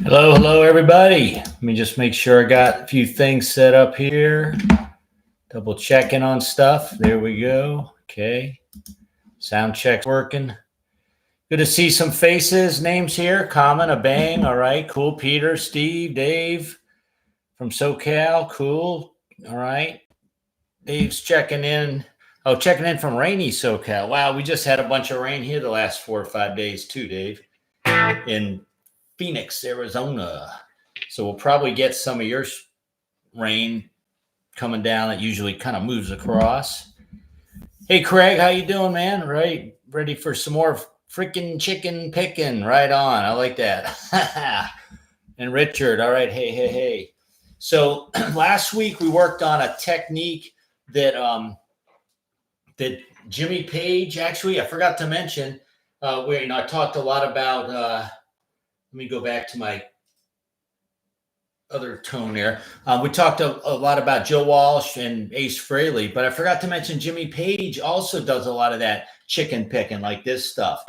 Hello, hello, everybody. Let me just make sure I got a few things set up here. Double checking on stuff. There we go. Okay. Sound check's working. Good to see some faces, names here. Common, a bang. All right. Cool. Peter, Steve, Dave from SoCal. Cool. All right. Dave's checking in. Oh, checking in from rainy SoCal. Wow. We just had a bunch of rain here the last 4 or 5 days, too, Dave, in Phoenix, Arizona. So we'll probably get some of your rain coming down. It usually kind of moves across. Hey, Craig, how you doing, man? Right, ready for some more freaking chicken picking? Right on. I like that. And Richard, all right. Hey. So last week we worked on a technique that that Jimmy Page. Actually, I forgot to mention. Where I talked a lot about. Let me go back to my other tone there. We talked a lot about Joe Walsh and Ace Frehley, but I forgot to mention Jimmy Page also does a lot of that chicken picking, like this stuff.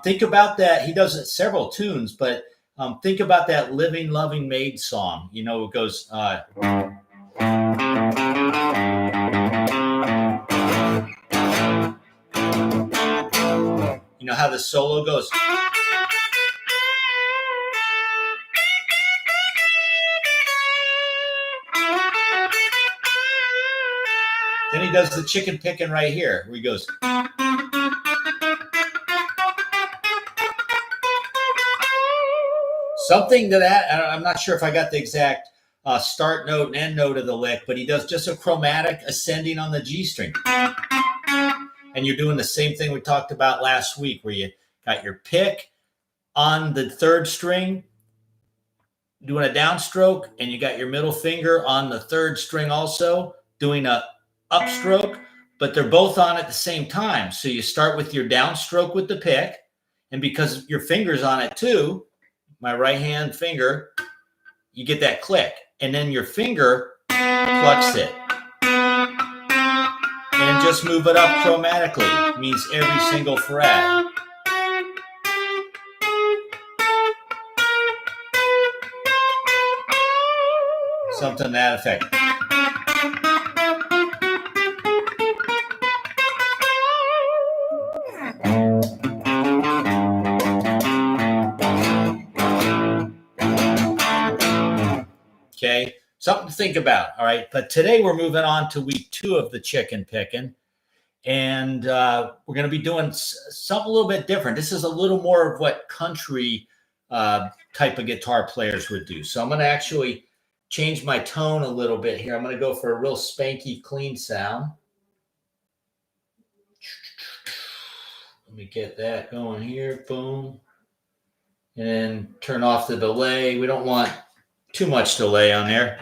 Think about that. He does it several tunes, but think about that "Living, Loving Maid" song. You know, it goes. You know how the solo goes. Then he does the chicken picking right here, where he goes. Something to that. I'm not sure if I got the exact start note and end note of the lick, but he does just a chromatic ascending on the G string. And you're doing the same thing we talked about last week, where you got your pick on the third string, doing a downstroke, and you got your middle finger on the third string also, doing a upstroke, but they're both on at the same time. So you start with your downstroke with the pick, and because your finger's on it too, my right hand finger, you get that click, and then your finger plucks it. And just move it up chromatically. It means every single fret. Something to that effect. Okay, something to think about. All right, but today we're moving on to week 2 of the chicken picking, and we're going to be doing something a little bit different. This is a little more of what country type of guitar players would do. So I'm going to actually change my tone a little bit here. I'm going to go for a real spanky clean sound. Let me get that going here. Boom. And then turn off the delay. We don't want too much delay on there.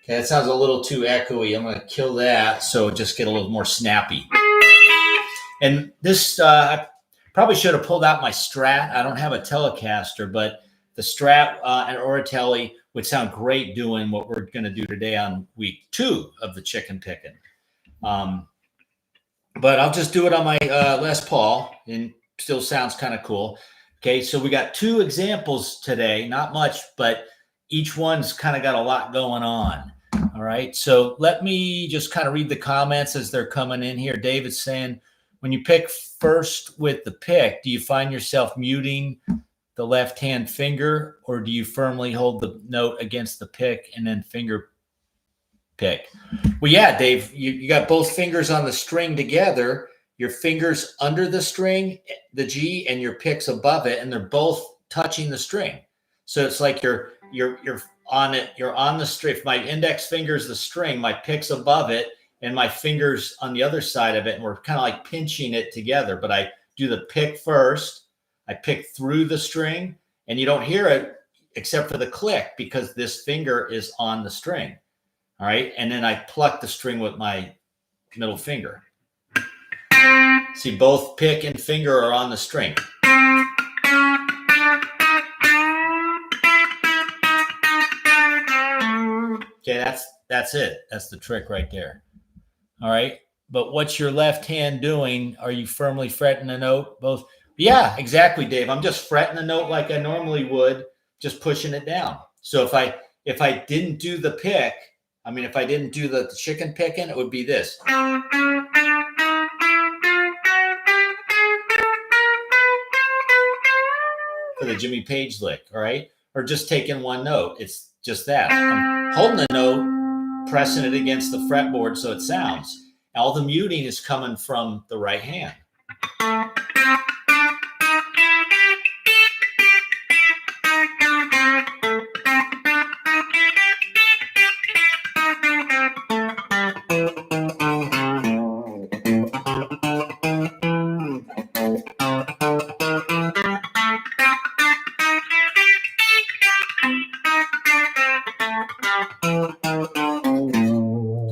Okay, that sounds a little too echoey. I'm going to kill that so just get a little more snappy. And this, I probably should have pulled out my Strat. I don't have a Telecaster, but the Strat and Oratelli would sound great doing what we're going to do today on week 2 of the chicken picking. But I'll just do it on my Les Paul, and still sounds kind of cool. Okay, so we got 2 examples today, not much, but each one's kind of got a lot going on. All right, so let me just kind of read the comments as they're coming in here. David's saying, when you pick first with the pick, do you find yourself muting the left-hand finger, or do you firmly hold the note against the pick and then finger pick? Well, yeah, Dave, you got both fingers on the string together, your fingers under the string, the G, and your picks above it, and they're both touching the string. So it's like you're on it, you're on the string. If my index finger is the string, my pick's above it, and my fingers on the other side of it, and we're kind of like pinching it together. But I do the pick first, I pick through the string, and you don't hear it except for the click because this finger is on the string. All right, and then I pluck the string with my middle finger. See, both pick and finger are on the string. Okay, that's it. That's the trick right there. All right, but what's your left hand doing? Are you firmly fretting the note? Both. Yeah, exactly, Dave. I'm just fretting the note like I normally would, just pushing it down. So if I didn't do the pick, I mean, if I didn't do the chicken picking, it would be this. For the Jimmy Page lick, all right? Or just taking one note. It's just that. I'm holding the note, pressing it against the fretboard so it sounds. All the muting is coming from the right hand.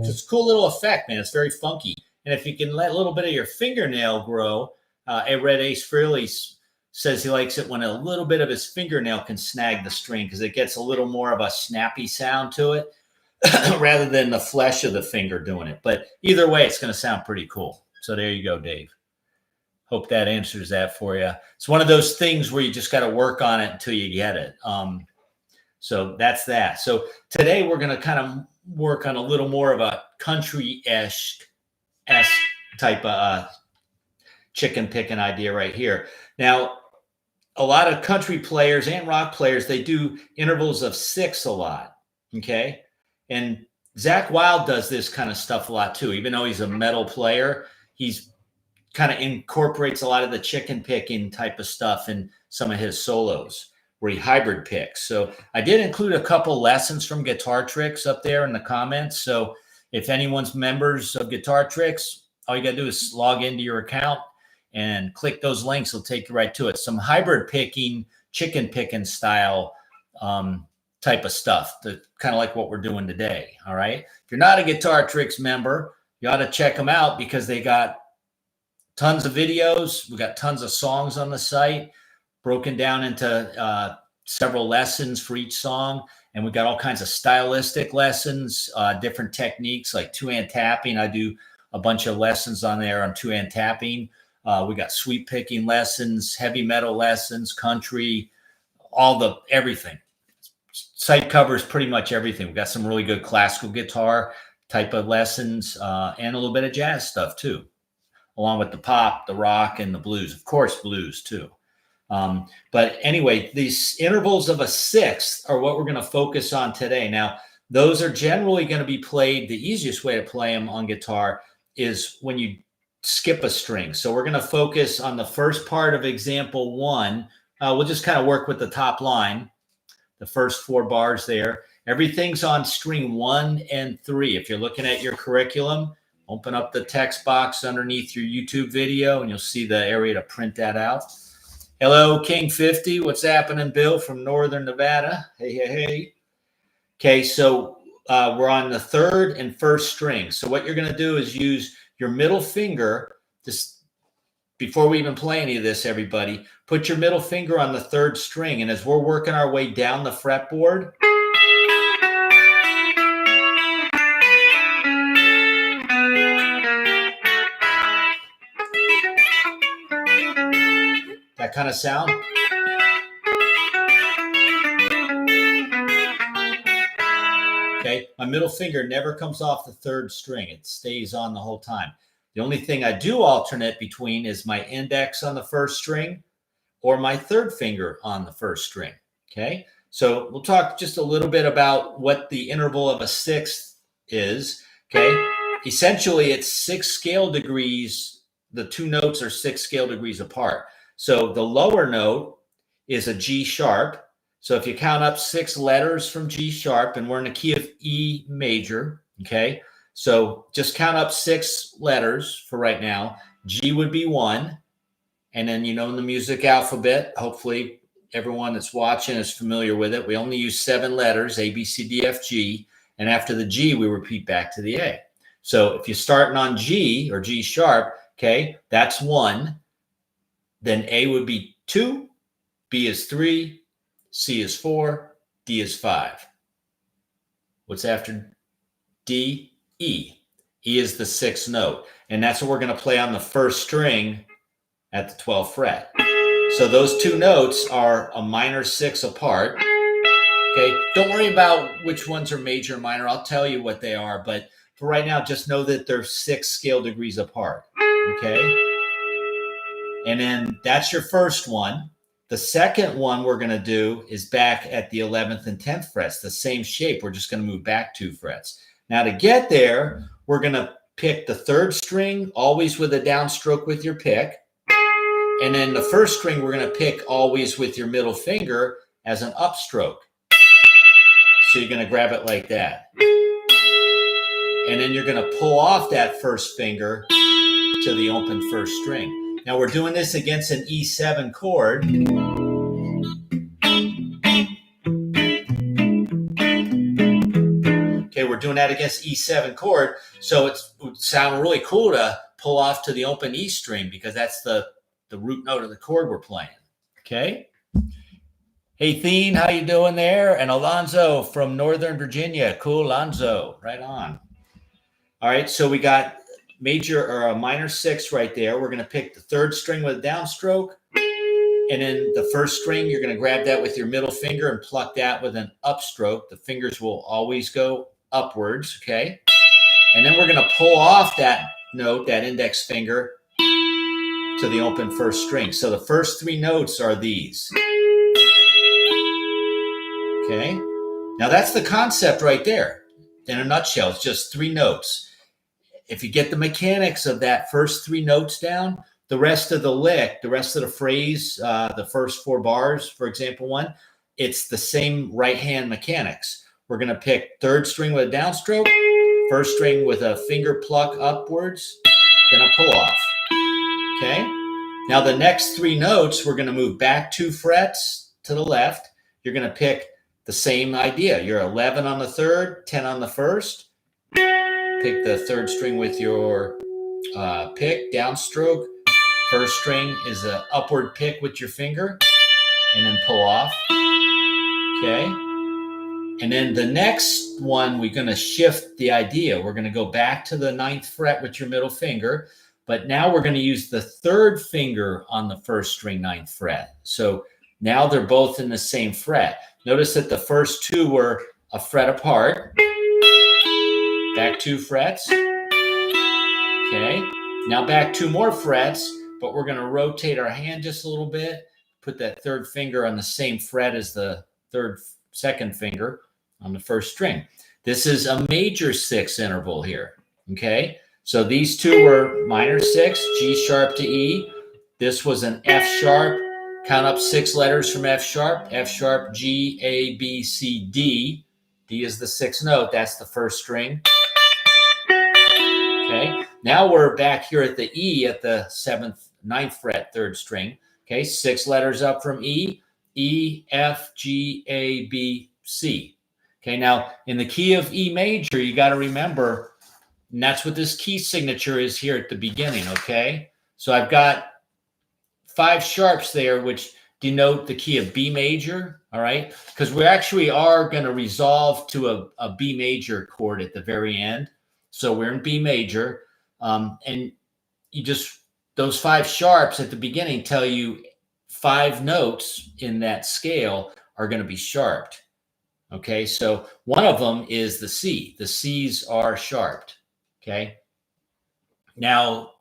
It's a cool little effect, man. It's very funky. And if you can let a little bit of your fingernail grow, Red Ace Freely says he likes it when a little bit of his fingernail can snag the string because it gets a little more of a snappy sound to it rather than the flesh of the finger doing it. But either way, it's going to sound pretty cool. So there you go, Dave. Hope that answers that for you. It's one of those things where you just got to work on it until you get it. So that's that. So today we're going to kind of work on a little more of a country-esque type of chicken picking idea right here. Now, a lot of country players and rock players, they do intervals of 6 a lot, okay? And Zakk Wylde does this kind of stuff a lot too. Even though he's a metal player, he's kind of incorporates a lot of the chicken picking type of stuff in some of his solos where he hybrid picks. So I did include a couple lessons from Guitar Tricks up there in the comments. So if anyone's members of Guitar Tricks, all you got to do is log into your account and click those links. It'll take you right to it. Some hybrid picking, chicken picking style type of stuff, kind of like what we're doing today. All right. If you're not a Guitar Tricks member, you ought to check them out because they got tons of videos. We got tons of songs on the site broken down into several lessons for each song. And we got all kinds of stylistic lessons, different techniques like two-hand tapping. I do a bunch of lessons on there on two-hand tapping. We got sweep picking lessons, heavy metal lessons, country, everything. Site covers pretty much everything. We got some really good classical guitar type of lessons and a little bit of jazz stuff too, along with the pop, the rock, and the blues. Of course, blues too. But anyway, these intervals of a sixth are what we're going to focus on today. Now, those are generally going to be played. The easiest way to play them on guitar is when you skip a string. So we're going to focus on the first part of example 1. We'll just kind of work with the top line, the first 4 bars there. Everything's on string 1 and 3. If you're looking at your curriculum, open up the text box underneath your YouTube video and you'll see the area to print that out. Hello, King 50. What's happening, Bill from Northern Nevada? Hey, hey, hey. Okay, so we're on the 3rd and 1st string. So what you're going to do is use your middle finger. Just before we even play any of this, everybody, put your middle finger on the 3rd string. And as we're working our way down the fretboard, that kind of sound. Okay, my middle finger never comes off the 3rd string. It stays on the whole time. The only thing I do alternate between is my index on the 1st string or my 3rd finger on the 1st string. Okay, so we'll talk just a little bit about what the interval of a sixth is. Okay, essentially it's 6 scale degrees. The 2 notes are 6 scale degrees apart. So the lower note is a G sharp. So if you count up 6 letters from G sharp, and we're in the key of E major, okay? So just count up 6 letters for right now. G would be 1. And then, in the music alphabet, hopefully everyone that's watching is familiar with it. We only use 7 letters, A, B, C, D, F, G. And after the G, we repeat back to the A. So if you're starting on G or G sharp, okay, that's 1. Then A would be 2, B is 3, C is 4, D is 5. What's after D? E. E is the 6th note. And that's what we're going to play on the first string at the 12th fret. So those two notes are a minor 6 apart. Okay, don't worry about which ones are major and minor. I'll tell you what they are, but for right now, just know that they're 6 scale degrees apart. Okay, and then that's your first one. The second one we're going to do is back at the 11th and 10th frets, the same shape. We're just going to move back 2 frets. Now to get there, we're going to pick the third string, always with a downstroke with your pick. And then the first string, we're going to pick always with your middle finger as an upstroke. So you're going to grab it like that. And then you're going to pull off that first finger to the open first string. Now we're doing this against an E7 chord. Okay, we're doing that against E7 chord. So it would sound really cool to pull off to the open E string because that's the root note of the chord we're playing. Okay. Hey, Theen, how you doing there? And Alonzo from Northern Virginia. Cool, Alonzo. Right on. All right, so we got major or a minor 6 right there. We're going to pick the third string with a downstroke. And then the first string, you're going to grab that with your middle finger and pluck that with an upstroke. The fingers will always go upwards, okay? And then we're going to pull off that note, that index finger, to the open first string. So the first 3 notes are these. Okay, now that's the concept right there. In a nutshell, it's just 3 notes. If you get the mechanics of that first 3 notes down, the rest of the lick, the rest of the phrase, the first 4 bars, for example, one, it's the same right hand mechanics. We're going to pick third string with a downstroke, first string with a finger pluck upwards, then a pull off. Okay, now the next 3 notes, we're going to move back 2 frets to the left. You're going to pick the same idea. You're 11 on the third, 10 on the first. Pick the third string with your pick, downstroke. First string is an upward pick with your finger, and then pull off. Okay. And then the next one, we're going to shift the idea. We're going to go back to the 9th fret with your middle finger, but now we're going to use the third finger on the first string 9th fret. So now they're both in the same fret. Notice that the first 2 were a fret apart. Back 2 frets. Okay. Now back 2 more frets, but we're going to rotate our hand just a little bit. Put that third finger on the same fret as the second finger on the first string. This is a major 6 interval here. Okay. So these 2 were minor 6, G sharp to E. This was an F sharp. Count up 6 letters from F sharp, G, A, B, C, D. D is the 6th note. That's the first string. Okay. Now we're back here at the E at the 7th, 9th fret, 3rd string. Okay. 6 letters up from E, E, F, G, A, B, C. Okay. Now in the key of E major, you got to remember, and that's what this key signature is here at the beginning. Okay. So I've got 5 sharps there, which denote the key of B major, all right? Because we actually are going to resolve to a B major chord at the very end. So we're in B major. And you just, those 5 sharps at the beginning tell you 5 notes in that scale are going to be sharped. Okay, so one of them is the C. The C's are sharped. Okay. Now,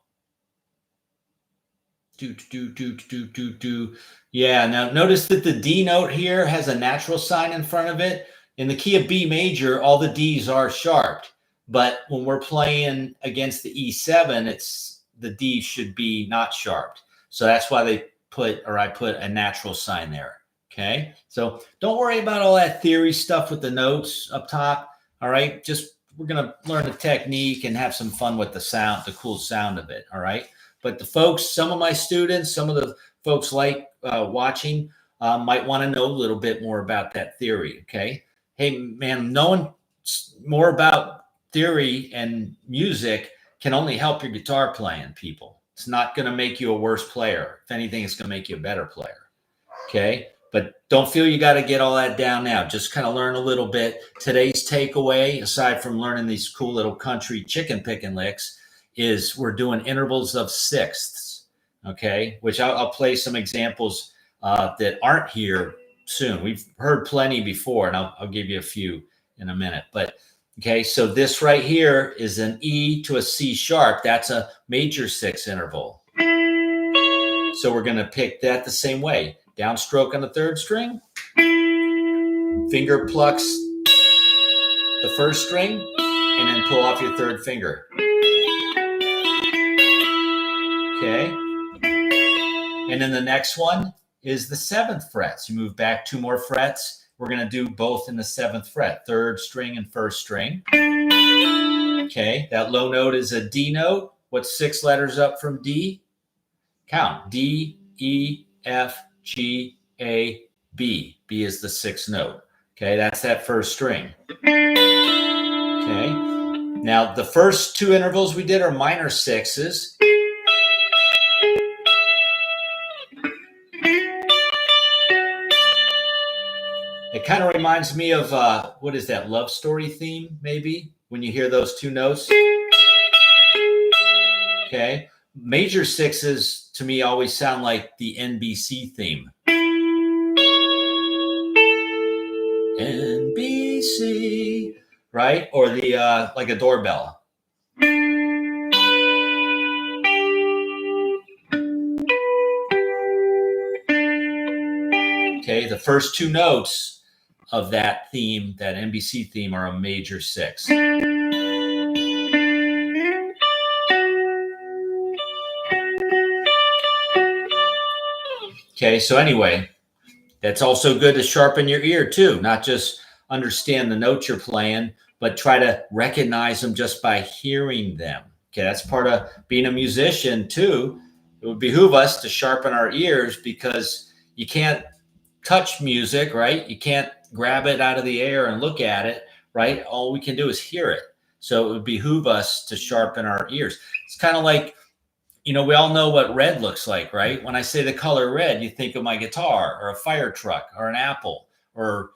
yeah, now notice that the D note here has a natural sign in front of it. In the key of B major, all the D's are sharped. But when we're playing against the E7, it's the D should be not sharped. So that's why they put, or I put a natural sign there. Okay. So don't worry about all that theory stuff with the notes up top. All right. Just, we're going to learn the technique and have some fun with the sound, the cool sound of it. All right. But the folks, some of my students, some of the folks like watching might want to know a little bit more about that theory. Okay. Hey, man, knowing more about theory and music can only help your guitar playing, people. It's not going to make you a worse player. If anything, it's going to make you a better player. Okay. But don't feel you got to get all that down now. Just kind of learn a little bit. Today's takeaway, aside from learning these cool little country chicken picking licks, is we're doing intervals of sixths, okay, which I'll play some examples that aren't here soon. We've heard plenty before, and I'll give you a few in a minute. But okay, so this right here is an E to a C sharp. That's a major six interval. So we're going to pick that the same way. Downstroke on the third string. Finger plucks the first string, and then pull off your third finger. Okay. And then the next one is the 7th fret. So you move back 2 more frets. We're going to do both in the 7th fret, third string and first string. Okay, that low note is a D note. What's 6 letters up from D? Count. D, E, F, G, A, B. B is the 6th note. Okay, that's that first string. Okay, now the first 2 intervals we did are minor sixes. It kind of reminds me of, what is that, Love Story theme, maybe, when you hear those 2 notes? Okay. Major sixes, to me, always sound like the NBC theme. NBC, right? Or the, like a doorbell. Okay, the first 2 notes of that theme, that NBC theme, are a major 6. Okay, so anyway, that's also good to sharpen your ear too, not just understand the notes you're playing, but try to recognize them just by hearing them. Okay, that's part of being a musician too. It would behoove us to sharpen our ears, because you can't touch music, right? You can't grab it out of the air and look at it, right? All we can do is hear it. So it would behoove us to sharpen our ears. It's kind of like, we all know what red looks like, right? When I say the color red, you think of my guitar or a fire truck or an apple or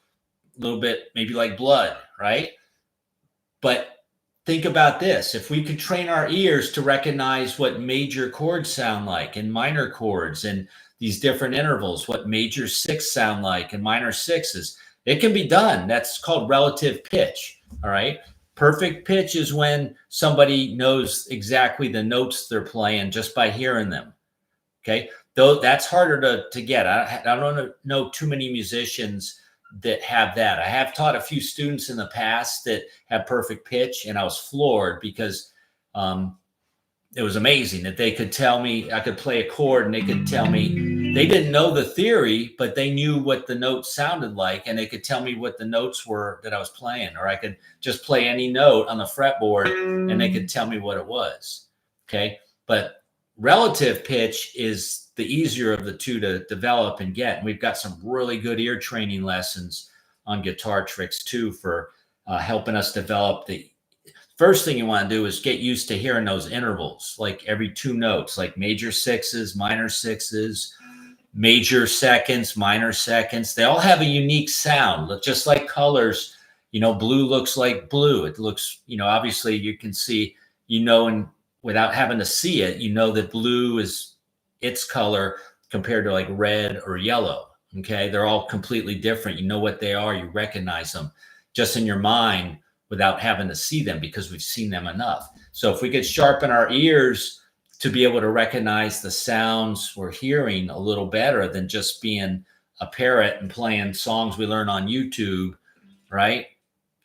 a little bit maybe like blood, right? But think about this. If we could train our ears to recognize what major chords sound like and minor chords and these different intervals, what major 6 sound like and minor 6s, it can be done. That's called relative pitch, all right? Perfect pitch is when somebody knows exactly the notes they're playing just by hearing them, okay? Though that's harder to get. I don't know too many musicians that have that. I have taught a few students in the past that have perfect pitch, and I was floored because it was amazing that they could tell me, I could play a chord and they could tell me, they didn't know the theory, but they knew what the notes sounded like, and they could tell me what the notes were that I was playing. Or I could just play any note on the fretboard and they could tell me what it was. Okay. But relative pitch is the easier of the 2 to develop and get. And we've got some really good ear training lessons on Guitar Tricks too, for helping us develop the first thing you want to do is get used to hearing those intervals, like every 2 notes, like major 6s, minor 6s, major seconds, minor seconds. They all have a unique sound, just like colors. Blue looks like blue. It looks, obviously you can see, and without having to see it, that blue is its color compared to like red or yellow. Okay. They're all completely different. You know what they are. You recognize them just in your mind without having to see them, because we've seen them enough. So if we could sharpen our ears to be able to recognize the sounds we're hearing a little better than just being a parrot and playing songs we learn on YouTube, right?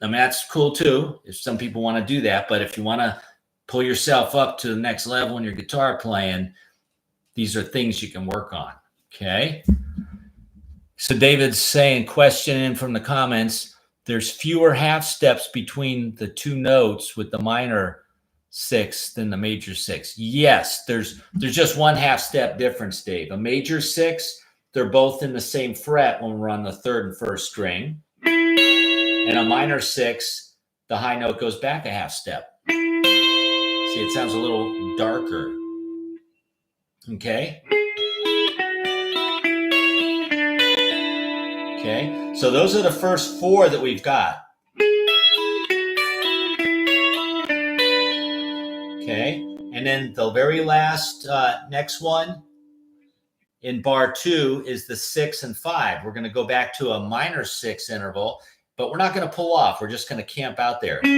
I mean, that's cool too, if some people want to do that. But if you want to pull yourself up to the next level in your guitar playing, these are things you can work on, okay? So David's saying, question in from the comments, there's fewer half steps between the 2 notes with the minor 6 than the major 6. Yes, there's just 1 half step difference, Dave. A major 6, they're both in the same fret when we're on the 3rd and 1st string. And a minor 6, the high note goes back a half step. See, it sounds a little darker. Okay. Okay, so those are the first 4 that we've got. Okay, And then the very last next one in bar 2 is the 6 and 5. We're going to go back to a minor 6 interval, but we're not going to pull off. We're just going to camp out there. So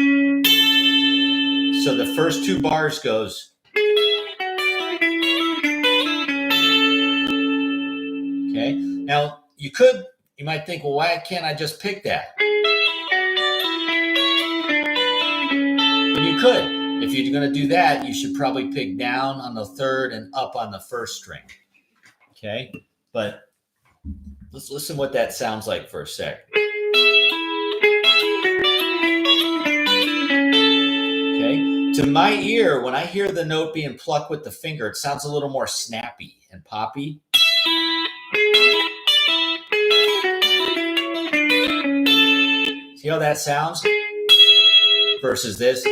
the first 2 bars goes. Okay. Now you might think, well, why can't I just pick that? And you could. If you're going to do that, you should probably pick down on the 3rd and up on the 1st string. Okay. But let's listen what that sounds like for a sec. Okay. To my ear, when I hear the note being plucked with the finger, it sounds a little more snappy and poppy. See how that sounds? Versus this.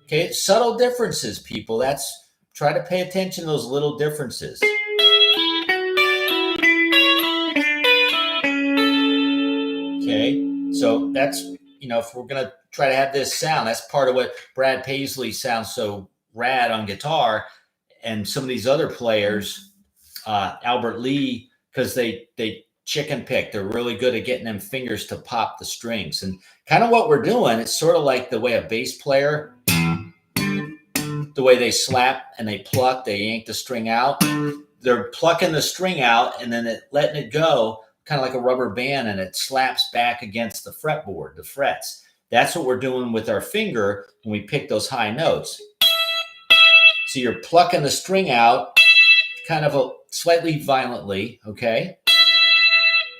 Okay, subtle differences, people. Try to pay attention to those little differences. Okay, so that's, if we're going to try to have this sound, that's part of what Brad Paisley sounds so rad on guitar, and some of these other players, Albert Lee, because they chicken pick. They're really good at getting them fingers to pop the strings. And kind of what we're doing, it's sort of like the way a bass player, the way they slap and they pluck, they yank the string out. They're plucking the string out and then letting it go, kind of like a rubber band, and it slaps back against the fretboard, the frets. That's what we're doing with our finger when we pick those high notes. So you're plucking the string out kind of slightly violently, okay?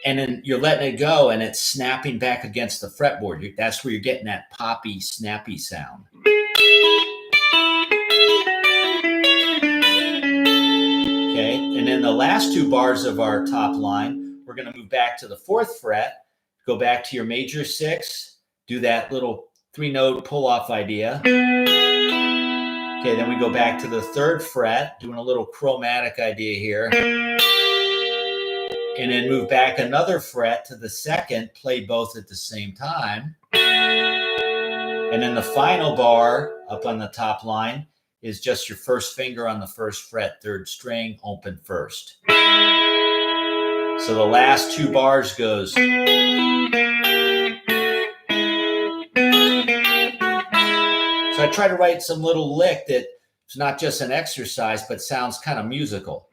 And then you're letting it go and it's snapping back against the fretboard. That's where you're getting that poppy, snappy sound. Okay, and then the last 2 bars of our top line, we're going to move back to the 4th fret, go back to your major 6, do that little 3-note pull-off idea. Okay, then we go back to the 3rd fret, doing a little chromatic idea here. And then move back another fret to the 2nd, play both at the same time. And then the final bar up on the top line is just your 1st finger on the 1st fret, 3rd string, open 1st. So the last 2 bars goes. So I try to write some little lick that it's not just an exercise, but sounds kind of musical.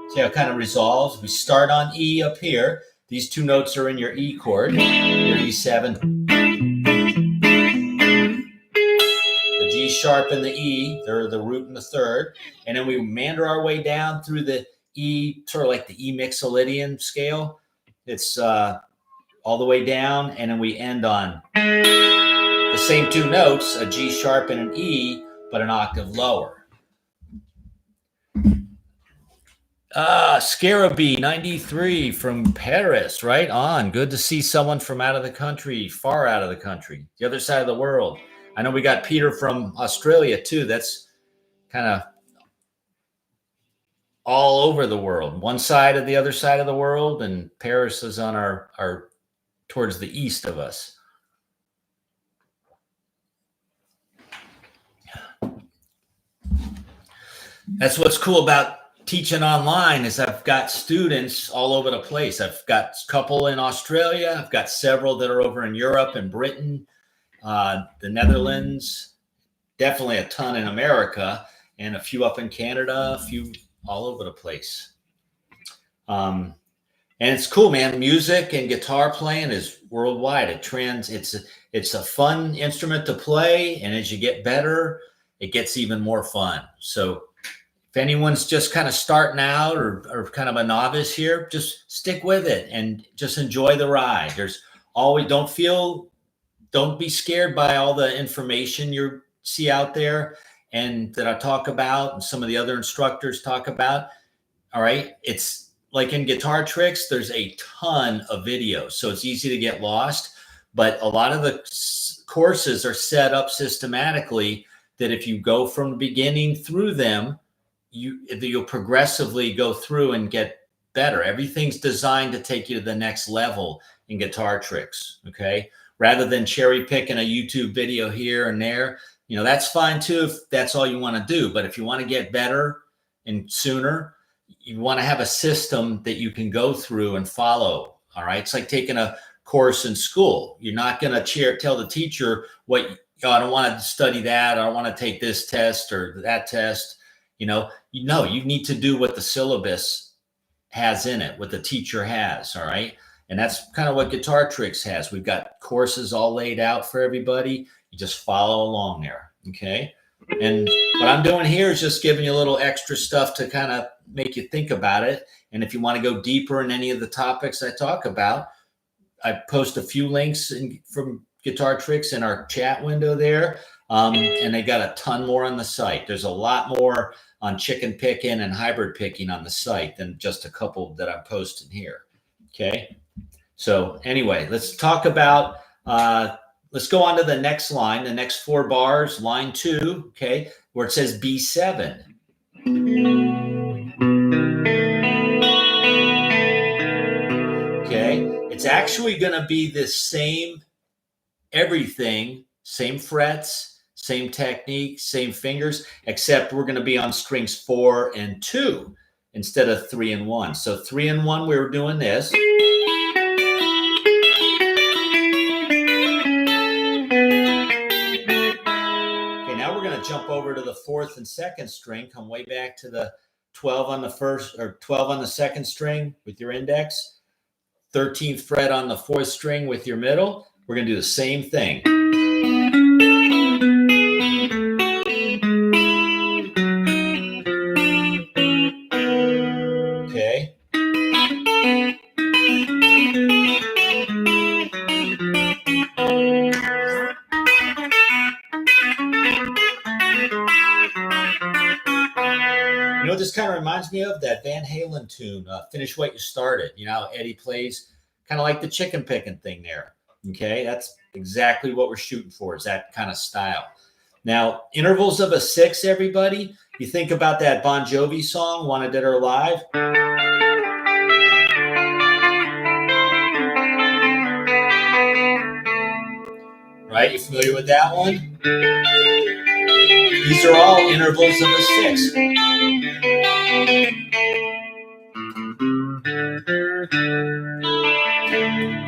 See how it kind of resolves? We start on E up here. These 2 notes are in your E chord, your E7. The G sharp and the E, they're the root and the 3rd. And then we meander our way down through the E, sort of like the E mixolydian scale. It's all the way down, and then we end on the same 2 notes, a G sharp and an E, but an octave lower. Scarabee 93 from Paris, right on. Good to see someone from out of the country, far out of the country, the other side of the world. I know we got Peter from Australia too. That's kind of all over the world. One side of the other side of the world, and Paris is on our towards the east of us. That's what's cool about teaching online is I've got students all over the place. I've got a couple in Australia. I've got several that are over in Europe and Britain, the Netherlands, definitely a ton in America, and a few up in Canada, a few all over the place. And it's cool, man. Music and guitar playing is worldwide. It's a fun instrument to play, and as you get better, it gets even more fun. So if anyone's just kind of starting out or kind of a novice here, just stick with it and just enjoy the ride. There's always, don't be scared by all the information you see out there and that I talk about and some of the other instructors talk about. All right. It's like in guitar tricks, there's a ton of videos, so it's easy to get lost, but a lot of the courses are set up systematically that if you go from the beginning through them, you'll progressively go through and get better. Everything's designed to take you to the next level in guitar tricks, okay? Rather than cherry picking a YouTube video here and there, you know, that's fine too if that's all you want to do. But if you want to get better and sooner, you want to have a system that you can go through and follow, all right? It's like taking a course in school. You're not going to tell the teacher what, oh, I don't want to study that. I don't want to take this test or that test. You know, you need to do what the syllabus has in it, what the teacher has, all right? And that's kind of what Guitar Tricks has. We've got courses all laid out for everybody. You just follow along there, okay? And what I'm doing here is just giving you a little extra stuff to kind of make you think about it. And if you want to go deeper in any of the topics I talk about, I post a few links from Guitar Tricks in our chat window there. And they got a ton more on the site. There's a lot more on chicken picking and hybrid picking on the site than just a couple that I'm posting here, okay? So anyway, let's talk about, let's go on to the next line, the next 4 bars, line 2, okay, where it says B7. Okay, it's actually going to be the same everything, same frets, same technique, same fingers, except we're going to be on strings 4 and 2 instead of 3 and 1. So 3 and 1, we were doing this. Jump over to the 4th and 2nd string, come way back to the 12 on the 1st or 12 on the 2nd string with your index, 13th fret on the 4th string with your middle. We're going to do the same thing. Okay. You know, this kind of reminds me of that Van Halen tune, Finish What You Started. You know, Eddie plays kind of like the chicken picking thing there. Okay, that's exactly what we're shooting for, is that kind of style. Now, intervals of a 6, everybody. You think about that Bon Jovi song, Wanna Dead or Alive. Right, you familiar with that one? These are all intervals of a 6.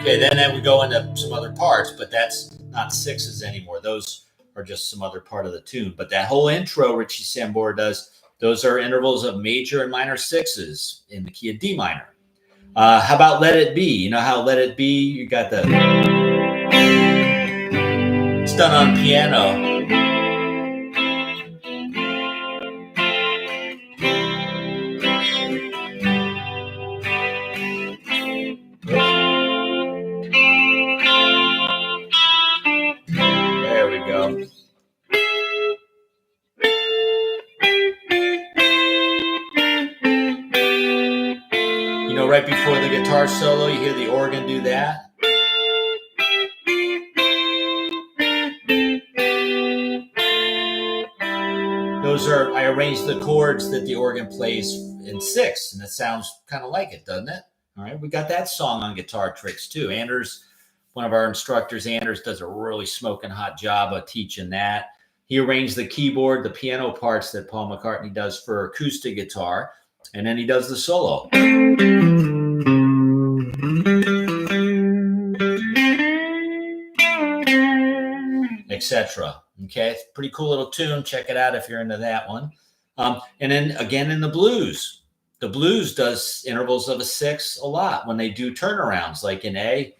Okay, then we go into some other parts, but that's not 6s anymore. Those are just some other part of the tune. But that whole intro Richie Sambora does, those are intervals of major and minor 6s in the key of D minor. How about Let It Be? You know how Let It Be, you got the... It's done on piano. There we go. You know, right before the guitar solo, you hear the organ do that. Those are, I arranged the chords that the organ plays in 6, and it sounds kind of like it, doesn't it? All right, we got that song on Guitar Tricks too. Anders, one of our instructors, Anders, does a really smoking hot job of teaching that. He arranged the keyboard, the piano parts that Paul McCartney does for acoustic guitar, and then he does the solo. Etc. Okay, it's a pretty cool little tune. Check it out if you're into that one. And then again in the blues does intervals of a 6 a lot when they do turnarounds, like in A.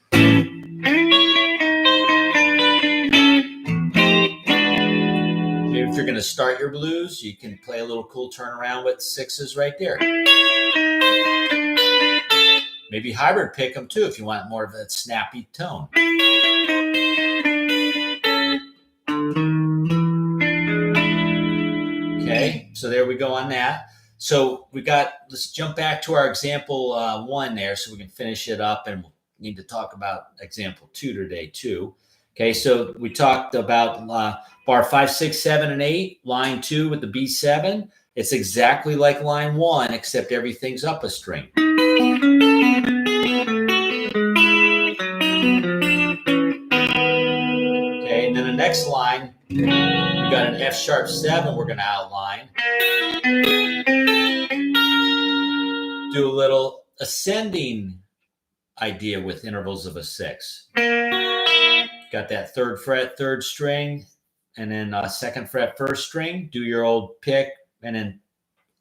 Maybe if you're going to start your blues, you can play a little cool turnaround with 6s right there. Maybe hybrid pick them too if you want more of that snappy tone. Okay, so there we go on that. So we got, let's jump back to our example 1 there so we can finish it up, and we'll need to talk about example 2 today too. Okay, so we talked about bar 5, 6, 7, and 8, line 2 with the B7. It's exactly like line 1, except everything's up a string. next line, we got an F sharp 7 we're going to outline. Do a little ascending idea with intervals of a 6. Got that 3rd fret, 3rd string, and then 2nd fret, 1st string. Do your old pick, and then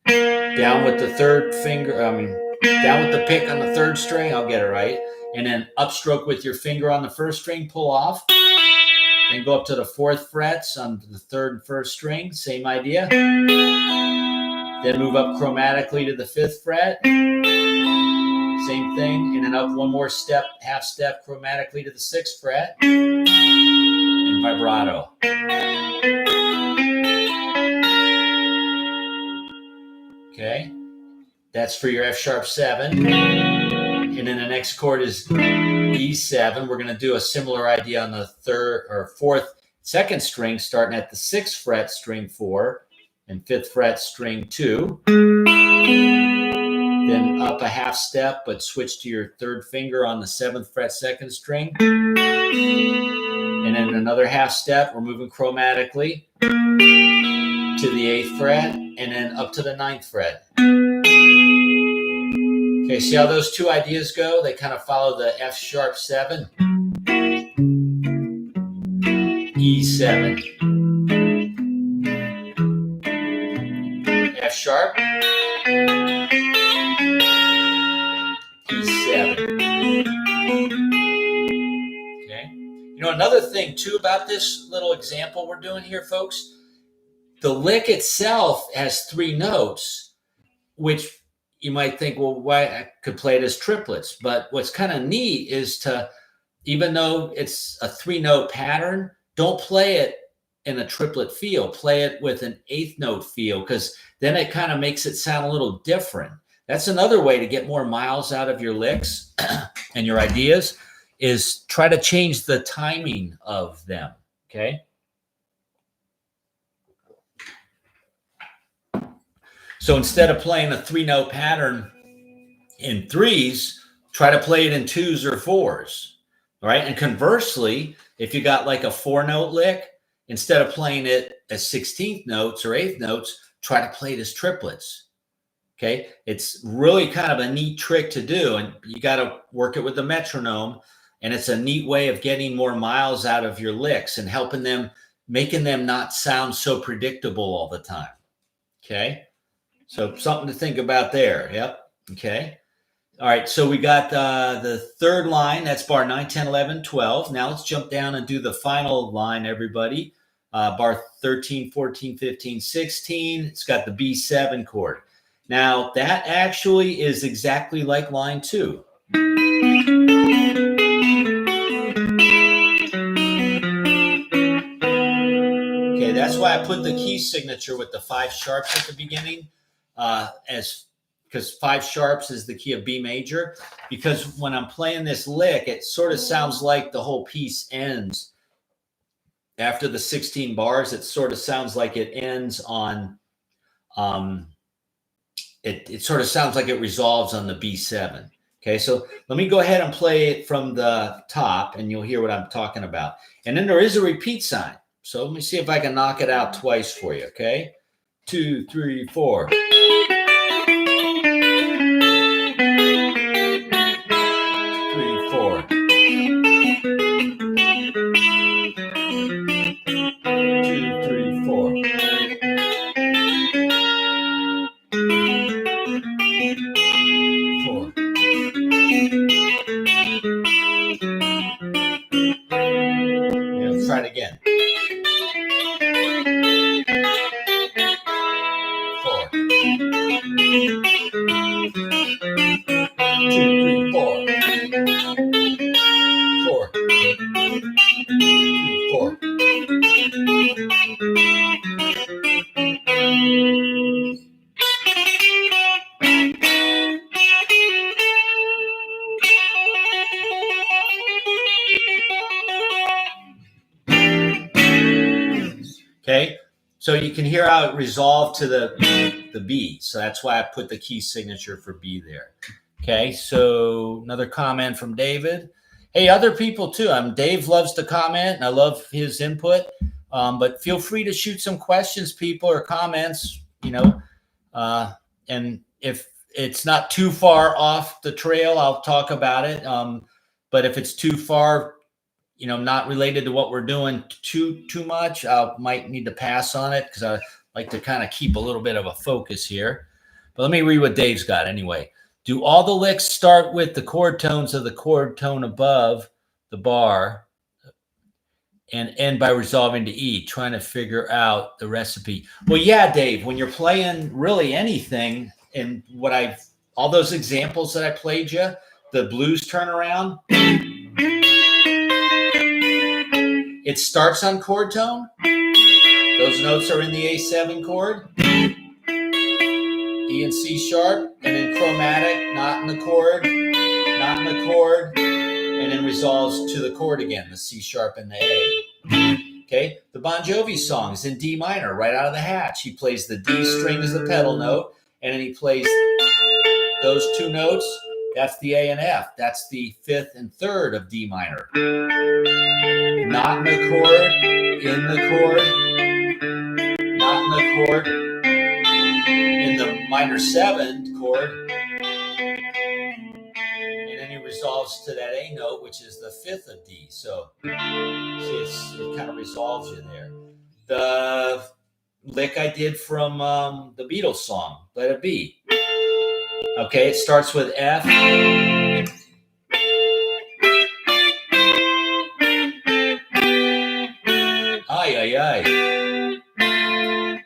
down with the 3rd finger, down with the pick on the 3rd string, I'll get it right. And then upstroke with your finger on the 1st string, pull off. Then go up to the 4th frets on the 3rd and 1st string, same idea. Then move up chromatically to the 5th fret, same thing. And then up one more step, half step chromatically to the 6th fret, and vibrato. Okay, that's for your F sharp 7. And then the next chord is E7. We're going to do a similar idea on the 3rd or 4th, 2nd string, starting at the 6th fret, string 4, and 5th fret, string 2. Then up a half step, but switch to your 3rd finger on the 7th fret, 2nd string. And then another half step, we're moving chromatically to the 8th fret, and then up to the 9th fret. Okay, see how those two ideas go? They kind of follow the F sharp 7, E7, F sharp, E7. Okay. You know, another thing too about this little example we're doing here, folks, the lick itself has 3 notes, which you might think, well, why I could play it as triplets. But what's kind of neat is to, even though it's a 3-note pattern, don't play it in a triplet feel. Play it with an 8th note feel, because then it kind of makes it sound a little different. That's another way to get more miles out of your licks and your ideas, is try to change the timing of them, okay? So instead of playing a 3-note pattern in 3s, try to play it in 2s or 4s, all right? And conversely, if you got like a 4-note lick, instead of playing it as 16th notes or 8th notes, try to play it as triplets, okay? It's really kind of a neat trick to do, and you got to work it with the metronome, and it's a neat way of getting more miles out of your licks and helping them, making them not sound so predictable all the time, okay? So something to think about there. Yep. Okay. All right. So we got the 3rd line. That's bar 9, 10, 11, 12. Now let's jump down and do the final line, everybody. Bar 13, 14, 15, 16. It's got the B7 chord. Now that actually is exactly like line 2. Okay. That's why I put the key signature with the 5 sharps at the beginning. Because 5 sharps is the key of B major, because when I'm playing this lick, it sort of sounds like the whole piece ends after the 16 bars. It sort of sounds like it ends on it sort of sounds like it resolves on the B7. Okay, so let me go ahead and play it from the top, and you'll hear what I'm talking about. And then there is a repeat sign, so let me see if I can knock it out twice for you. Okay, 2, 3, 4. 4. 2, 3, 4. 4. Yeah, let's try it again. 4. 2, 3, 4. 4. 4. Okay, so you can hear how it resolved to the B. So that's why I put the key signature for B there. Okay, so another comment from David. Hey, other people too. Dave loves to comment, and I love his input. But feel free to shoot some questions, people, or comments. And if it's not too far off the trail, I'll talk about it. But if it's too far, not related to what we're doing too much, I might need to pass on it because I like to kind of keep a little bit of a focus here. But let me read what Dave's got anyway. Do all the licks start with the chord tones of the chord tone above the bar and end by resolving to E, trying to figure out the recipe? Well, yeah, Dave, when you're playing really anything, and all those examples that I played you, the blues turnaround, it starts on chord tone. Those notes are in the A7 chord, E and C sharp, and then chromatic, not in the chord, and then resolves to the chord again, the C sharp and the A. Okay, the Bon Jovi song is in D minor, right out of the hatch. He plays the D string as the pedal note, and then he plays those two notes. That's the A and F. That's the fifth and third of D minor. Not in the chord, in the chord, not in the chord, in the minor seventh chord, and then he resolves to that A note, which is the fifth of D. So see, it kind of resolves you there. The lick I did from the Beatles song, Let It Be. Okay, it starts with F. Ay, ay, ay.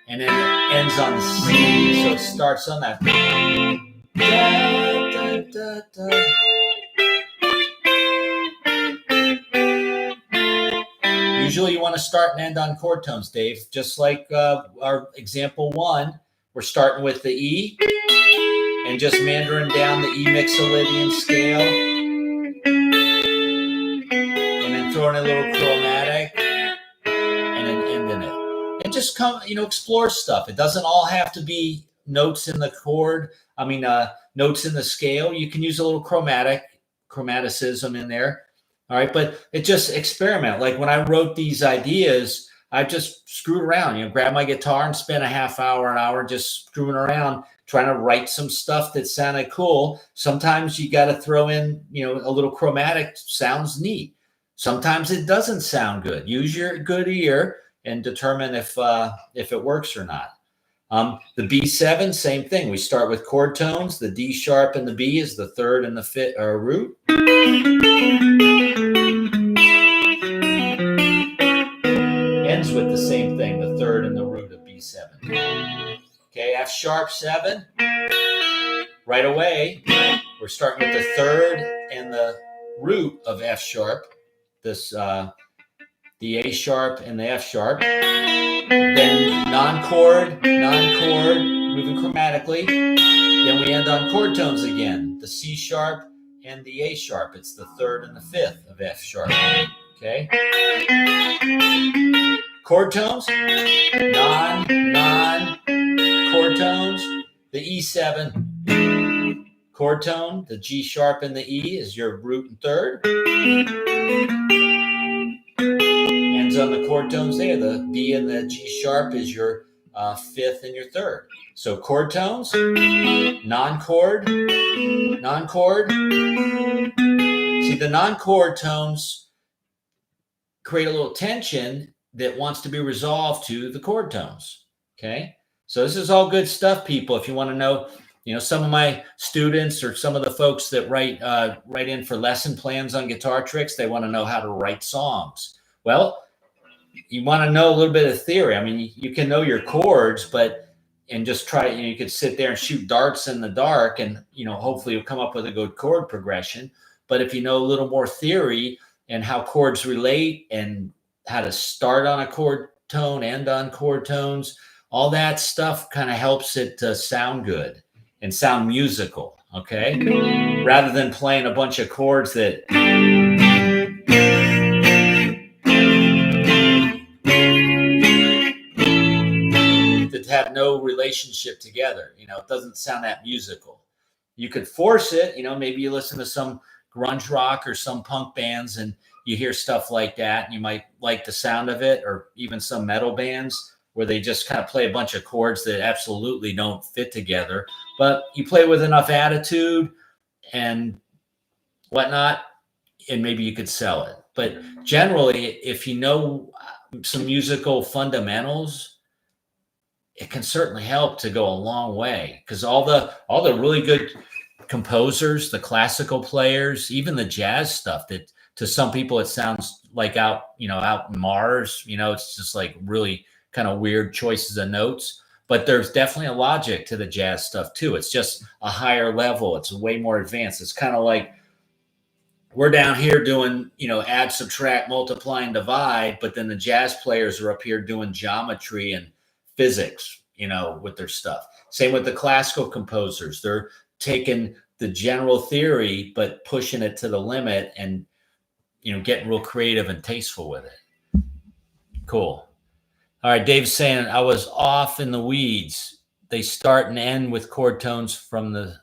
And then it ends on C, so it starts on that. Da, da, da, da. Usually you want to start and end on chord tones, Dave. Just like our example one, we're starting with the E and just meandering down the E mixolydian scale and then throwing a little chromatic and then ending it. And just explore stuff. It doesn't all have to be notes in the chord. Notes in the scale. You can use a little chromaticism in there. All right, but it just experiment. Like when I wrote these ideas, I just screwed around, grabbed my guitar and spent a half hour, an hour just screwing around, trying to write some stuff that sounded cool. Sometimes you got to throw in, a little chromatic, sounds neat. Sometimes it doesn't sound good. Use your good ear and determine if it works or not. The B7, same thing. We start with chord tones. The D sharp and the B is the third and the fifth root. Ends with the same thing, the third and the root of B7. Okay, F sharp 7. Right away, we're starting with the third and the root of F sharp. This the A sharp and the F sharp. Then non-chord, moving chromatically. Then we end on chord tones again, the C sharp and the A sharp. It's the third and the fifth of F sharp. Okay. Chord tones, non, chord tones, the E7 chord tone, the G sharp and the E is your root and third. Ends on the chord tones there. The B and the G sharp is your fifth and your third. So chord tones, non-chord. See, the non-chord tones create a little tension that wants to be resolved to the chord tones. Okay, so this is all good stuff, people. If you want to know, some of my students or some of the folks that write in for lesson plans on guitar tricks, they want to know how to write songs. Well, you want to know a little bit of theory. You can know your chords, and just try, you could sit there and shoot darts in the dark and, hopefully you'll come up with a good chord progression. But if you know a little more theory and how chords relate and how to start on a chord tone, end on chord tones, all that stuff kind of helps it to sound good and sound musical, okay? Rather than playing a bunch of chords that have no relationship together. It doesn't sound that musical. You could force it, maybe you listen to some grunge rock or some punk bands, and you hear stuff like that, and you might like the sound of it, or even some metal bands where they just kind of play a bunch of chords that absolutely don't fit together. But you play with enough attitude and whatnot, and maybe you could sell it. But generally, if you know some musical fundamentals, it can certainly help to go a long way, because all the really good composers, the classical players, even the jazz stuff that to some people it sounds like out in Mars, it's just like really kind of weird choices of notes. But there's definitely a logic to the jazz stuff too. It's just a higher level. It's way more advanced. It's kind of like we're down here doing, add, subtract, multiply, and divide, but then the jazz players are up here doing geometry and physics, with their stuff. Same with the classical composers. They're taking the general theory, but pushing it to the limit and, getting real creative and tasteful with it. Cool. All right, Dave's saying I was off in the weeds. They start and end with chord tones from the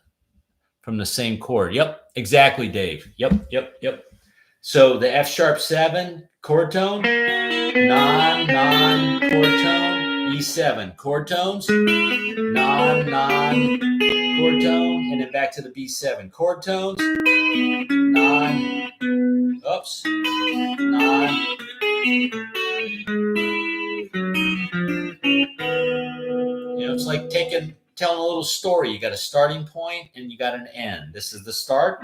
same chord. Yep, exactly, Dave. Yep. So the F sharp 7 chord tone, non chord tone, E7 chord tones, non chord tone, and then back to the B7 chord tones, non. It's like telling a little story. You got a starting point and you got an end. This is the start.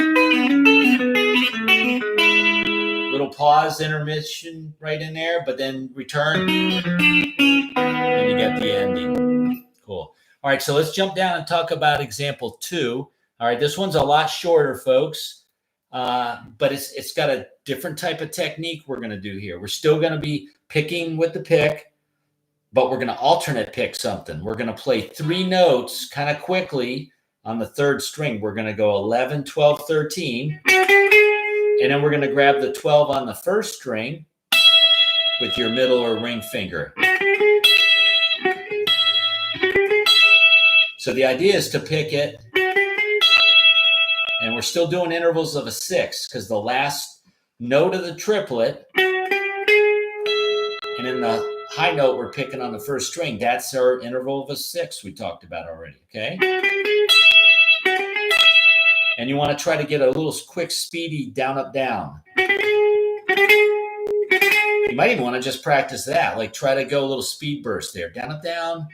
Little pause, intermission right in there, but then return. And you get the ending. Cool. All right, so let's jump down and talk about example 2. All right, this one's a lot shorter, folks, but it's got a different type of technique we're going to do here. We're still going to be picking with the pick, but we're going to alternate pick something. We're going to play 3 notes kind of quickly on the 3rd string. We're going to go 11, 12, 13. And then we're going to grab the 12 on the 1st string with your middle or ring finger. So the idea is to pick it. And we're still doing intervals of a 6, because the last note of the triplet, and in the high note we're picking on the 1st string, that's our interval of a 6 we talked about already, okay? And you want to try to get a little quick, speedy down, up, down. You might even want to just practice that, like try to go a little speed burst there, down, up, down.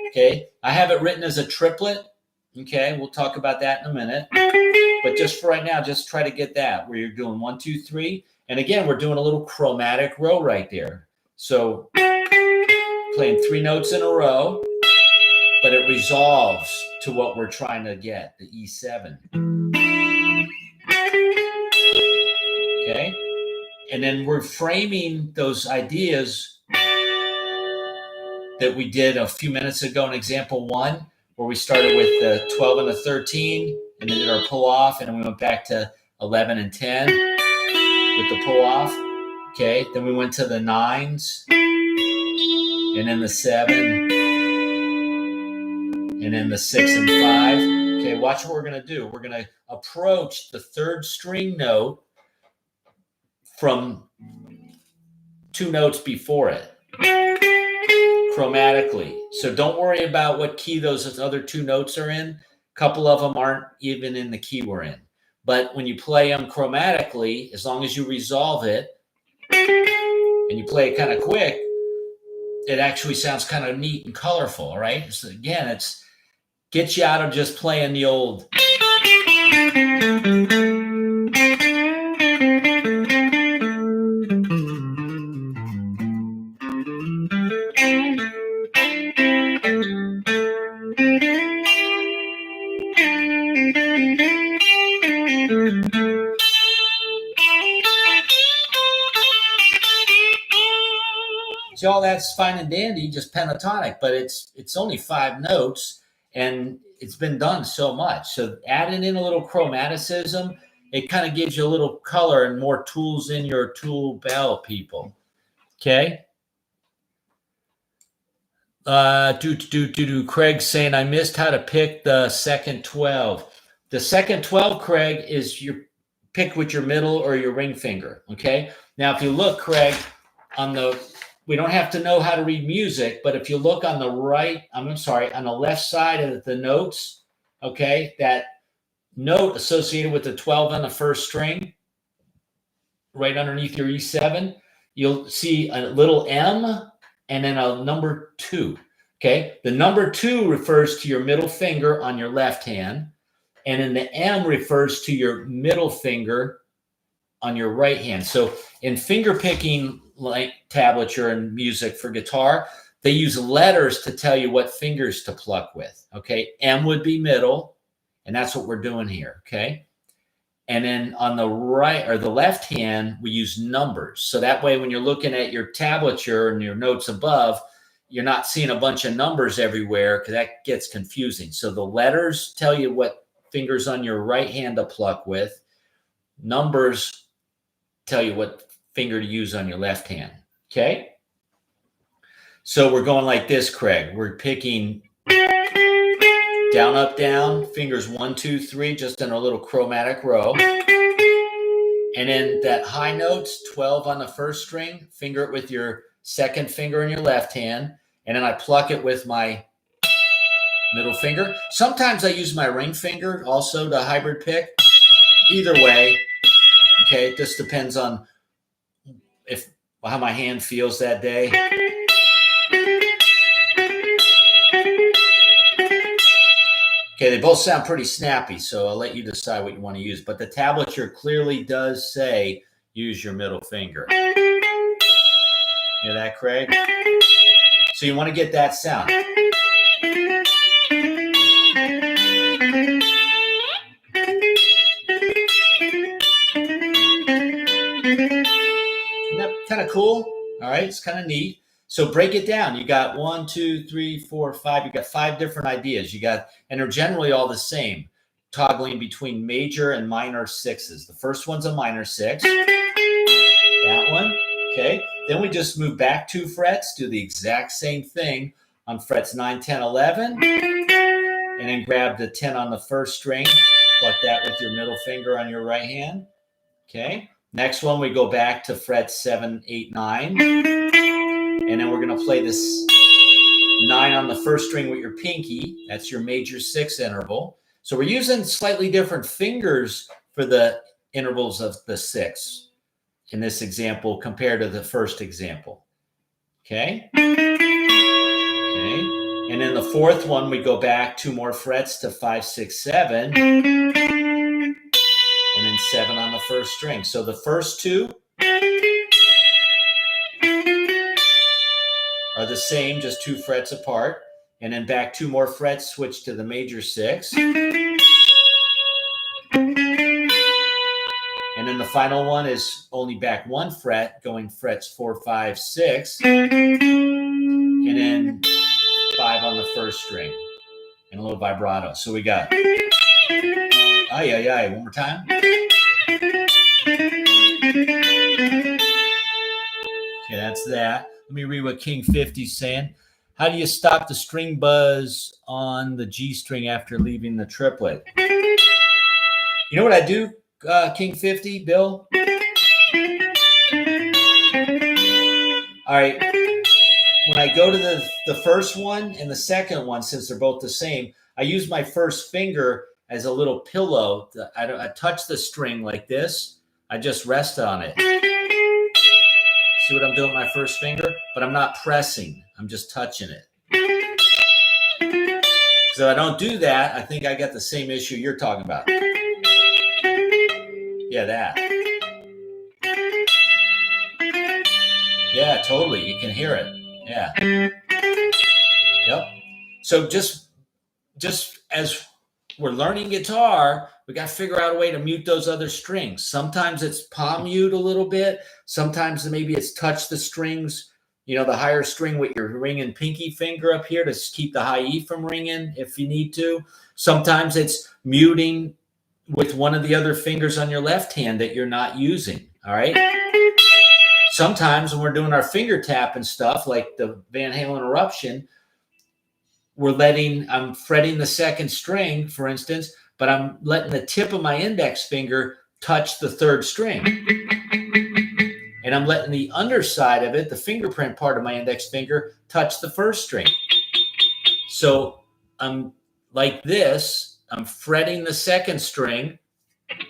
Okay, I have it written as a triplet. Okay, we'll talk about that in a minute. But just for right now, just try to get that, where you're doing 1, 2, 3. And again, we're doing a little chromatic row right there. So playing 3 notes in a row, but it resolves to what we're trying to get, the E7. Okay? And then we're framing those ideas that we did a few minutes ago in example 1, where we started with the 12 and the 13, and then did our pull off, and then we went back to 11 and 10 with the pull off. Okay, then we went to the 9s, and then the 7, and then the 6 and 5. Okay, watch what we're going to do. We're going to approach the 3rd string note from 2 notes before it, chromatically. So don't worry about what key those other 2 notes are in. A couple of them aren't even in the key we're in. But when you play them chromatically, as long as you resolve it and you play it kind of quick, it actually sounds kind of neat and colorful, all right? So again, it's gets you out of just playing the old. So all that's fine and dandy, just pentatonic, but it's only 5 notes, and it's been done so much. So adding in a little chromaticism, it kind of gives you a little color and more tools in your tool belt, people. Okay. Craig's saying I missed how to pick the second 12. The second 12, Craig, is pick with your middle or your ring finger, okay? Now, if you look, Craig, we don't have to know how to read music, but if you look on the on the left side of the notes, okay, that note associated with the 12 on the first string, right underneath your E7, you'll see a little M and then a number 2, okay? The number 2 refers to your middle finger on your left hand, and then the M refers to your middle finger on your right hand. So in finger picking, like tablature and music for guitar, they use letters to tell you what fingers to pluck with, okay? M would be middle, and that's what we're doing here, okay? And then on the right or the left hand, we use numbers. So that way, when you're looking at your tablature and your notes above, you're not seeing a bunch of numbers everywhere because that gets confusing. So the letters tell you what fingers on your right hand to pluck with. Numbers tell you what finger to use on your left hand. Okay? So we're going like this, Craig. We're picking down, up, down, fingers 1, 2, 3, just in a little chromatic row. And then that high notes, 12 on the first string, finger it with your second finger in your left hand. And then I pluck it with my middle finger. Sometimes I use my ring finger also to hybrid pick. Either way, okay, it just depends on how my hand feels that day. Okay, they both sound pretty snappy, so I'll let you decide what you want to use. But the tablature clearly does say use your middle finger. Hear that, Craig? So you want to get that sound. Isn't that kind of cool? All right, it's kind of neat. So break it down. You got 1, 2, 3, 4, 5. You got 5 different ideas. And they're generally all the same, toggling between major and minor sixes. The first one's a minor 6. That one. Okay. Then we just move back 2 frets, do the exact same thing on frets 9, 10, 11, and then grab the 10 on the first string. Pluck that with your middle finger on your right hand. Okay. Next one, we go back to frets 7, 8, 9. And then we're going to play this 9 on the first string with your pinky. That's your major 6 interval. So we're using slightly different fingers for the intervals of the 6 in this example compared to the first example. Okay? Okay. And then the fourth one, we go back 2 more frets to 5, 6, 7. And then 7 on the first string. So the first 2 are the same, just 2 frets apart. And then back 2 more frets, switch to the major 6. And then the final one is only back 1 fret, going frets 4, 5, 6. And then 5 on the first string. And a little vibrato. So we got, ay, ay, ay, one more time. Okay, that's that. Let me read what King 50's saying. How do you stop the string buzz on the G string after leaving the triplet? You know what I do, King 50, Bill? All right. When I go to the first one and the second one, since they're both the same, I use my first finger as a little pillow. I touch the string like this. I just rest on it. See what I'm doing with my first finger? But I'm not pressing. I'm just touching it. So if I don't do that, I think I got the same issue you're talking about. Yeah, that. Yeah, totally. You can hear it. Yeah. Yep. So just as we're learning guitar, we got to figure out a way to mute those other strings. Sometimes it's palm mute a little bit. Sometimes maybe it's touch the strings, the higher string with your ring and pinky finger up here to keep the high E from ringing if you need to. Sometimes it's muting with one of the other fingers on your left hand that you're not using. All right. Sometimes when we're doing our finger tap and stuff like the Van Halen Eruption, I'm fretting the second string, for instance, but I'm letting the tip of my index finger touch the third string. And I'm letting the underside of it, the fingerprint part of my index finger, touch the first string. So I'm like this, I'm fretting the second string,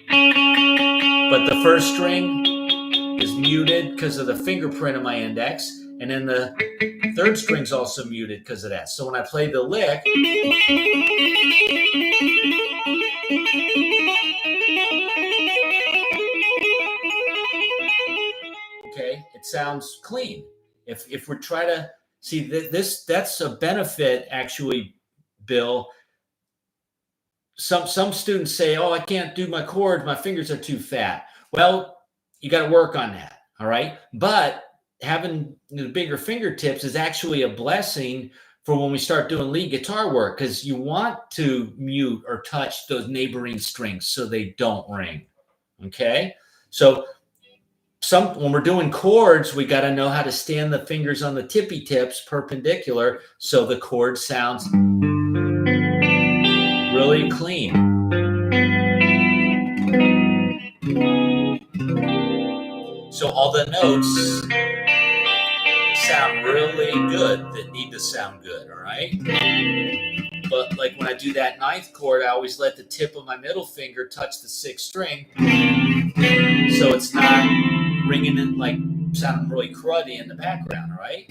but the first string is muted because of the fingerprint of my index, and then the third string's also muted because of that. So when I play the lick, okay, it sounds clean. If we're trying to see that's a benefit actually, Bill. Some students say, "Oh, I can't do my chords; my fingers are too fat." Well, you got to work on that, all right? But having the bigger fingertips is actually a blessing for when we start doing lead guitar work, because you want to mute or touch those neighboring strings so they don't ring, okay? So when we're doing chords, we got to know how to stand the fingers on the tippy tips perpendicular so the chord sounds really clean. So all the notes sound really good that need to sound good, all right? But like when I do that ninth chord, I always let the tip of my middle finger touch the sixth string, so it's not ringing in, like sounding really cruddy in the background, all right?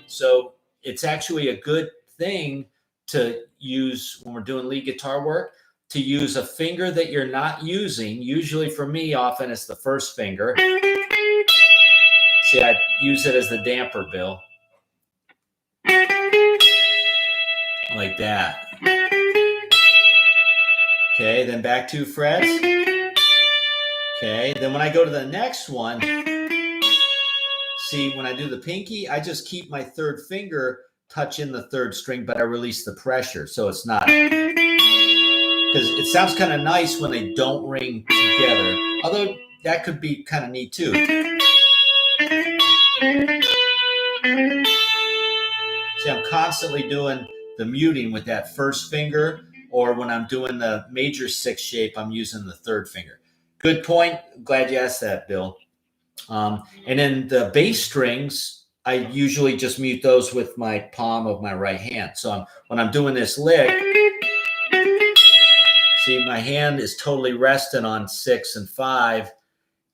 So it's actually a good thing to use when we're doing lead guitar work, to use a finger that you're not using. Usually for me, often it's the first finger. See, I use it as the damper, Bill. Like that. Okay, then back 2 frets. Okay, then when I go to the next one, see, when I do the pinky, I just keep my third finger touching the third string, but I release the pressure, so it's not, because it sounds kind of nice when they don't ring together, although that could be kind of neat too. See, I'm constantly doing the muting with that first finger, or when I'm doing the major 6 shape, I'm using the third finger. Good point. Glad you asked that, Bill. And then the bass strings, I usually just mute those with my palm of my right hand. So when I'm doing this lick, see, my hand is totally resting on 6 and 5,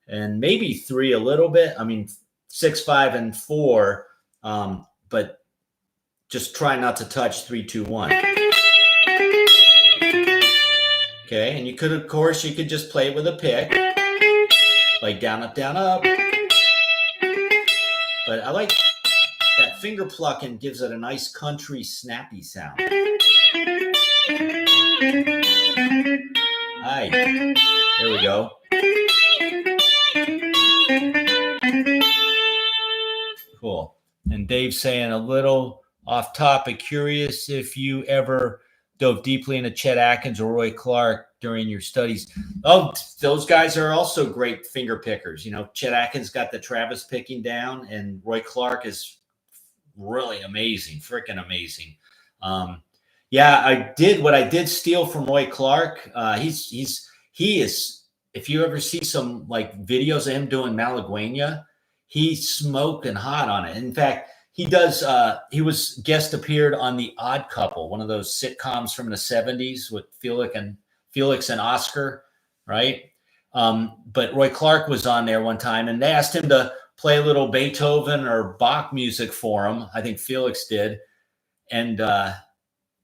and maybe 3 a little bit. I mean, 6, 5, and 4, but just try not to touch 3, 2, 1. Okay, and you could, of course, you could just play it with a pick, like down, up, down, up. But I like that finger plucking, gives it a nice country snappy sound. Hi, there we go. Cool. And Dave's saying, a little off topic, curious if you ever dove deeply into Chet Atkins or Roy Clark during your studies. Oh, those guys are also great finger pickers. You know, Chet Atkins got the Travis picking down, and Roy Clark is really amazing, freaking amazing. Yeah, I did steal from Roy Clark. He is, if you ever see some like videos of him doing Malagueña, he's smoking hot on it. In fact, he was guest appeared on The Odd Couple, one of those sitcoms from the 70s with Felix and Oscar, right? But Roy Clark was on there one time, and they asked him to play a little Beethoven or Bach music for him. I think Felix did. And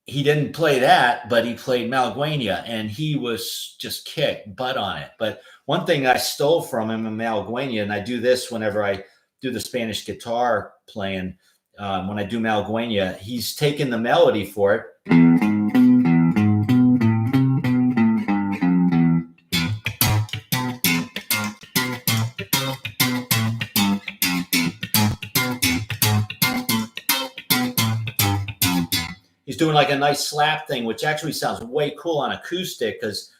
he didn't play that, but he played Malagueña, and he was just kicked butt on it. But one thing I stole from him in Malagueña, and I do this whenever I do the Spanish guitar playing, when I do Malagueña, he's taken the melody for it. He's doing like a nice slap thing, which actually sounds way cool on acoustic, because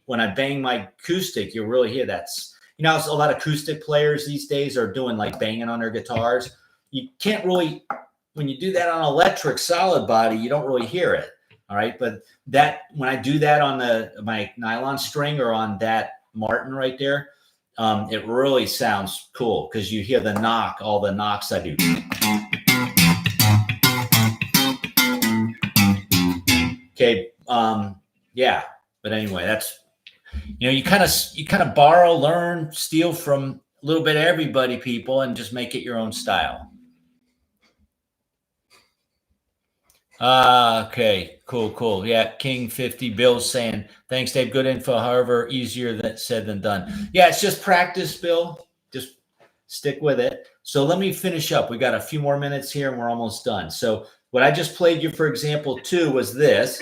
when I bang my acoustic, you really hear that. You know, a lot of acoustic players these days are doing like banging on their guitars. You can't really, when you do that on electric solid body, you don't really hear it. All right. But that, when I do that on my nylon string or on Martin right there, it really sounds cool because you hear the knock, all the knocks I do. Okay. Yeah. But anyway, that's, you kind of borrow, learn, steal from a little bit of everybody, people, and just make it your own style. Okay, cool. Yeah, King 50, Bill's saying, thanks, Dave. Good info. However, easier said than done. Yeah, it's just practice, Bill. Just stick with it. So let me finish up. We got a few more minutes here, and we're almost done. So what I just played you for example 2 was this.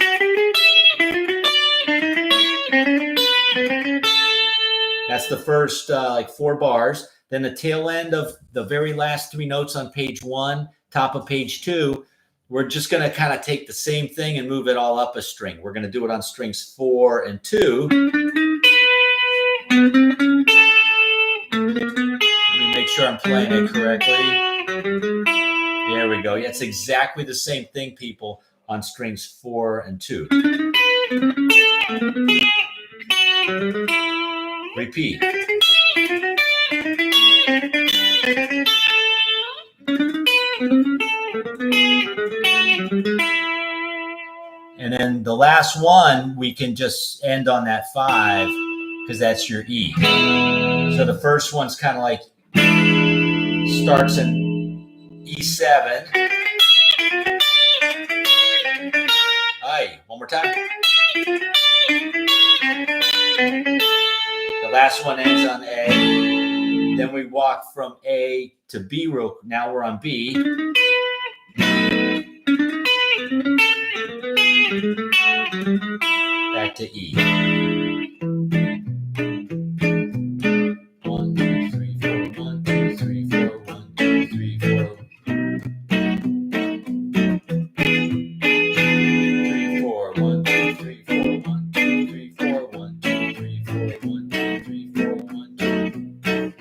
That's the first like 4 bars. Then the tail end of the very last 3 notes on page 1, top of page 2, we're just going to kind of take the same thing and move it all up a string. We're going to do it on strings 4 and 2. Let me make sure I'm playing it correctly. There we go. Yeah, it's exactly the same thing, people, on strings 4 and 2. Repeat. And then the last one, we can just end on that 5 because that's your E. So the first one's kind of like starts in E7. Aye, one more time. The last one ends on A. Then we walk from A to B. Now we're on B. Back to E. 1, 2, 3, 4. 1, 2, 3, 4. 1, 2, 3, 4. 3, 4. 1, 2, 3, 4. 1, 2, 3, 4. 1, 2, 3, 4. 1, 2, 3, 4. 1, 2.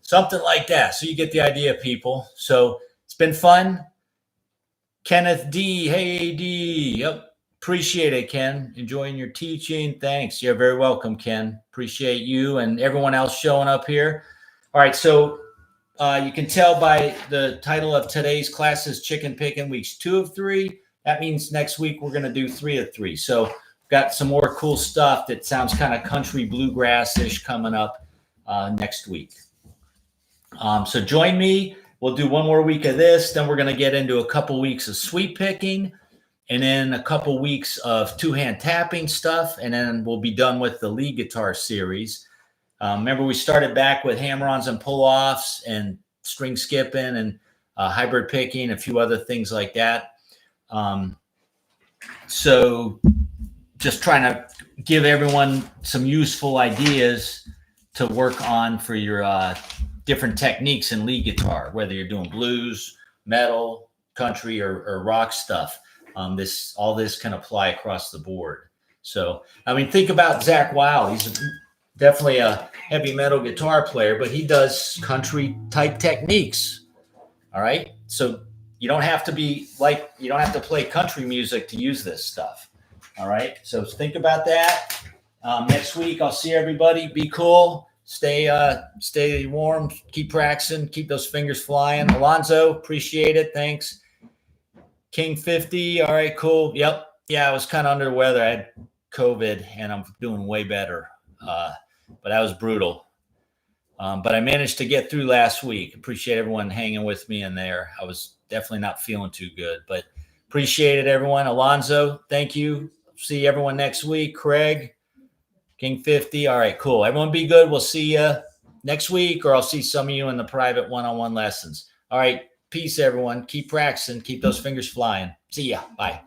Something like that. So you get the idea, people. So it's been fun. Kenneth D. Hey, D. Yep. Appreciate it, Ken. Enjoying your teaching. Thanks. You're very welcome, Ken. Appreciate you and everyone else showing up here. All right. So you can tell by the title of today's class is Chicken Pickin' Weeks 2 of 3. That means next week we're going to do 3 of 3. So we've got some more cool stuff that sounds kind of country bluegrass-ish coming up next week. So join me. We'll do one more week of this. Then we're going to get into a couple weeks of sweep picking and then a couple weeks of 2-hand tapping stuff. And then we'll be done with the lead guitar series. Remember, we started back with hammer-ons and pull-offs and string skipping and hybrid picking, a few other things like that. So just trying to give everyone some useful ideas to work on for your different techniques in lead guitar, whether you're doing blues, metal, country, or rock stuff. All this can apply across the board. So, I mean, think about Zach Wilde. He's definitely a heavy metal guitar player, but he does country type techniques. All right. So you don't have to play country music to use this stuff. All right. So think about that. Next week, I'll see everybody. Be cool. Stay warm. Keep practicing. Keep those fingers flying. Alonzo, appreciate it. Thanks. King 50. All right, cool. Yep. Yeah, I was kind of under the weather. I had COVID, and I'm doing way better. But that was brutal. But I managed to get through last week. Appreciate everyone hanging with me in there. I was definitely not feeling too good, but appreciate it, everyone. Alonzo, thank you. See everyone next week. Craig, King 50. All right, cool. Everyone be good. We'll see you next week, or I'll see some of you in the private one-on-one lessons. All right, peace, everyone. Keep practicing. Keep those fingers flying. See ya. Bye.